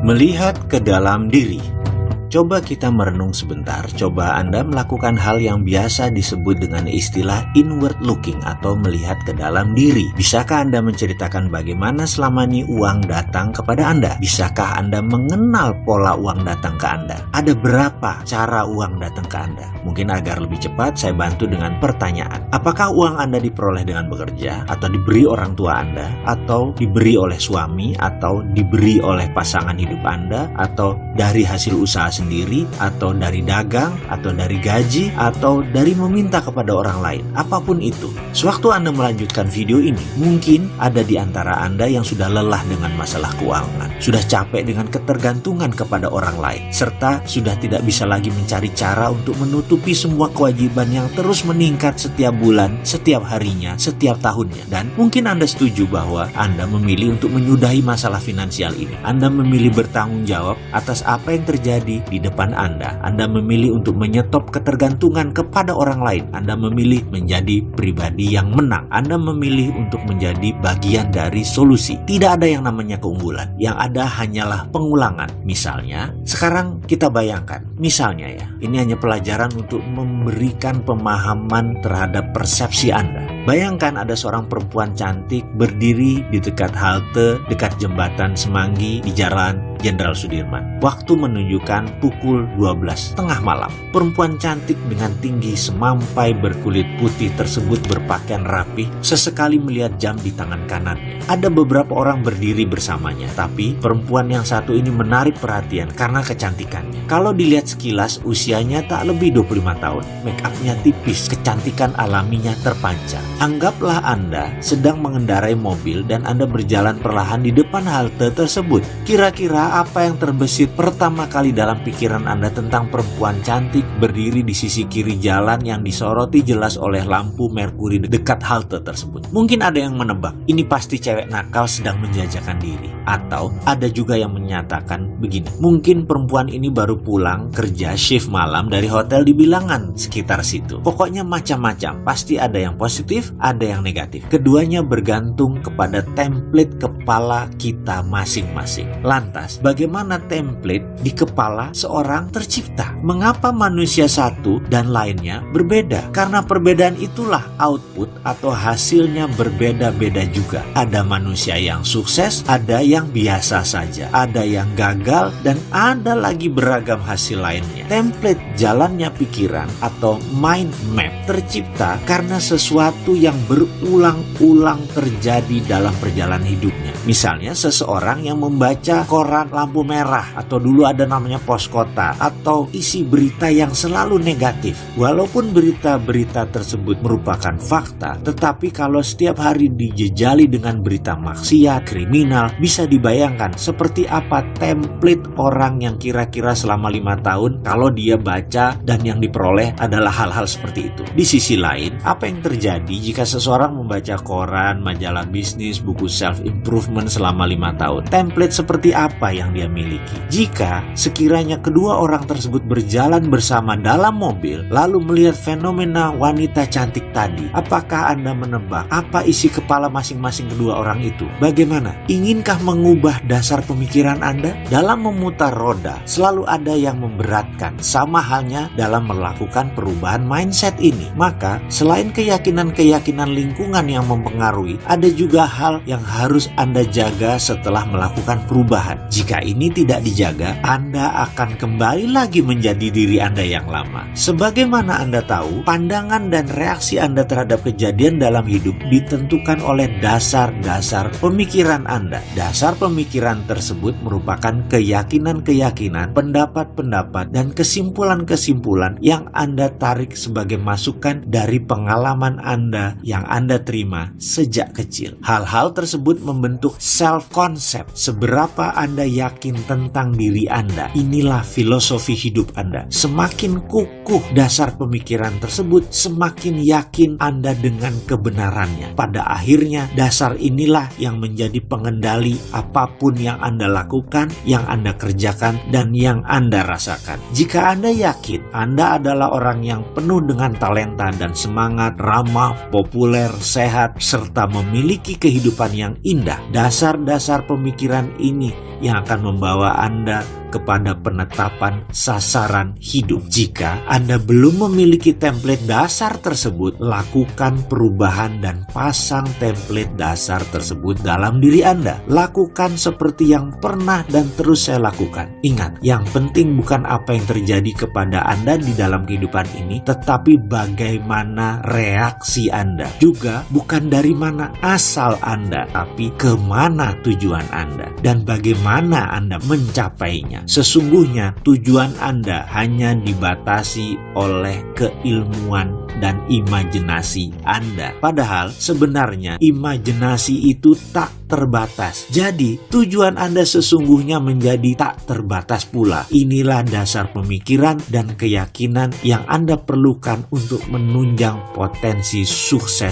Melihat ke dalam diri. Coba kita merenung sebentar, coba Anda melakukan hal yang biasa disebut dengan istilah inward looking atau melihat ke dalam diri. Bisakah Anda menceritakan bagaimana selama ini uang datang kepada Anda? Bisakah Anda mengenal pola uang datang ke Anda? Ada berapa cara uang datang ke Anda? Mungkin agar lebih cepat saya bantu dengan pertanyaan. Apakah uang Anda diperoleh dengan bekerja? Atau diberi orang tua Anda? Atau diberi oleh suami? Atau diberi oleh pasangan hidup Anda? Atau dari hasil usaha sendiri, atau dari dagang, atau dari gaji, atau dari meminta kepada orang lain? Apapun itu, sewaktu Anda melanjutkan video ini, mungkin ada di antara Anda yang sudah lelah dengan masalah keuangan, sudah capek dengan ketergantungan kepada orang lain, serta sudah tidak bisa lagi mencari cara untuk menutupi semua kewajiban yang terus meningkat setiap bulan, setiap harinya, setiap tahunnya. Dan mungkin Anda setuju bahwa Anda memilih untuk menyudahi masalah finansial ini. Anda memilih bertanggung jawab atas apa yang terjadi di depan Anda. Anda memilih untuk menyetop ketergantungan kepada orang lain. Anda memilih menjadi pribadi yang menang. Anda memilih untuk menjadi bagian dari solusi. Tidak ada yang namanya keunggulan. Yang ada hanyalah pengulangan. Misalnya, sekarang kita bayangkan. Misalnya ya, ini hanya pelajaran untuk memberikan pemahaman terhadap persepsi Anda. Bayangkan ada seorang perempuan cantik berdiri di dekat halte, dekat jembatan Semanggi di Jalan Jenderal Sudirman. Waktu menunjukkan pukul 12 tengah malam. Perempuan cantik dengan tinggi semampai berkulit putih tersebut berpakaian rapi, sesekali melihat jam di tangan kanannya. Ada beberapa orang berdiri bersamanya, tapi perempuan yang satu ini menarik perhatian karena kecantikannya. Kalau dilihat sekilas, usianya tak lebih 25 tahun. Make up-nya tipis, kecantikan alaminya terpancar. Anggaplah Anda sedang mengendarai mobil dan Anda berjalan perlahan di depan halte tersebut. Kira-kira apa yang terbesit pertama kali dalam pikiran Anda tentang perempuan cantik berdiri di sisi kiri jalan yang disoroti jelas oleh lampu merkuri dekat halte tersebut? Mungkin ada yang menebak, ini pasti cewek nakal sedang menjajakan diri. Atau ada juga yang menyatakan begini, mungkin perempuan ini baru pulang kerja shift malam dari hotel di Bilangan sekitar situ. Pokoknya macam-macam, pasti ada yang positif, ada yang negatif. Keduanya bergantung kepada template kepala kita masing-masing. Lantas, bagaimana template di kepala seorang tercipta? Mengapa manusia satu dan lainnya berbeda? Karena perbedaan itulah output atau hasilnya berbeda-beda juga. Ada manusia yang sukses, ada yang biasa saja, ada yang gagal, dan ada lagi beragam hasil lainnya. Template jalannya pikiran atau mind map tercipta karena sesuatu yang berulang-ulang terjadi dalam perjalanan hidupnya. Misalnya seseorang yang membaca koran lampu merah, atau dulu ada namanya pos kota, atau isi berita yang selalu negatif. Walaupun berita-berita tersebut merupakan fakta, tetapi kalau setiap hari dijejali dengan berita maksiat, kriminal, bisa dibayangkan seperti apa template orang yang kira-kira selama 5 tahun kalau dia baca dan yang diperoleh adalah hal-hal seperti itu. Di sisi lain, apa yang terjadi jika seseorang membaca koran, majalah bisnis, buku self-improvement selama 5 tahun? Template seperti apa yang dia miliki? Jika sekiranya kedua orang tersebut berjalan bersama dalam mobil, lalu melihat fenomena wanita cantik tadi, apakah Anda menebak apa isi kepala masing-masing kedua orang itu? Bagaimana? Inkah mengubah dasar pemikiran Anda? Dalam memutar roda, selalu ada yang memberatkan, sama halnya dalam melakukan perubahan mindset ini. Maka, selain keyakinan-keyakinan lingkungan yang mempengaruhi, ada juga hal yang harus Anda jaga setelah melakukan perubahan. Jika ini tidak dijaga, Anda akan kembali lagi menjadi diri Anda yang lama. Sebagaimana Anda tahu, pandangan dan reaksi Anda terhadap kejadian dalam hidup ditentukan oleh dasar-dasar pemikiran Anda. Dasar pemikiran tersebut merupakan keyakinan-keyakinan, pendapat-pendapat, dan kesimpulan-kesimpulan yang Anda tarik sebagai masukan dari pengalaman Anda yang Anda terima sejak kecil. Hal-hal tersebut membentuk self-concept. Seberapa Anda yakin tentang diri Anda, inilah filosofi hidup Anda. Semakin kukuh dasar pemikiran tersebut, semakin yakin Anda dengan kebenarannya. Pada akhirnya, dasar inilah yang menjadi pengendali apapun yang Anda lakukan, yang Anda kerjakan, dan yang Anda rasakan. Jika Anda yakin Anda adalah orang yang penuh dengan talenta dan semangat, ramah, populer, sehat, serta memiliki kehidupan yang indah, dasar-dasar pemikiran ini yang akan membawa Anda kepada penetapan sasaran hidup. Jika Anda belum memiliki template dasar tersebut, lakukan perubahan dan pasang template dasar tersebut dalam diri Anda. Lakukan seperti yang pernah dan terus saya lakukan. Ingat, yang penting bukan apa yang terjadi kepada Anda di dalam kehidupan ini, tetapi bagaimana reaksi Anda. Juga bukan dari mana asal Anda, tapi kemana tujuan Anda dan bagaimana Anda mencapainya. Sesungguhnya tujuan Anda hanya dibatasi oleh keilmuan dan imajinasi Anda. Padahal sebenarnya imajinasi itu tak terbatas. Jadi tujuan Anda sesungguhnya menjadi tak terbatas pula. Inilah dasar pemikiran dan keyakinan yang Anda perlukan untuk menunjang potensi sukses